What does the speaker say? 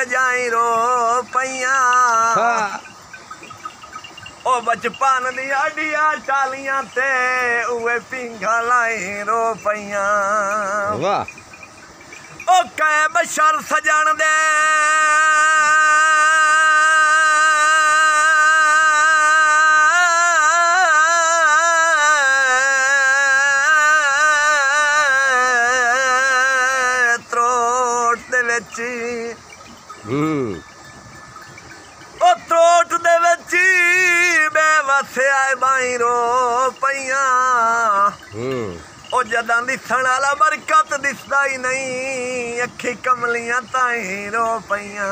के जाई रो पैया ओ बचपन दी अडिया चालियां ते उए पिंगा लाई रो पैया वाह ओ कै बशर सजन दे ओ त्रोट दे विच बेवस आए बाई रो पैया ओ जदां दिसण वाला बरकत दिसदा ही नहीं अखी कमलियां ताई रो पैया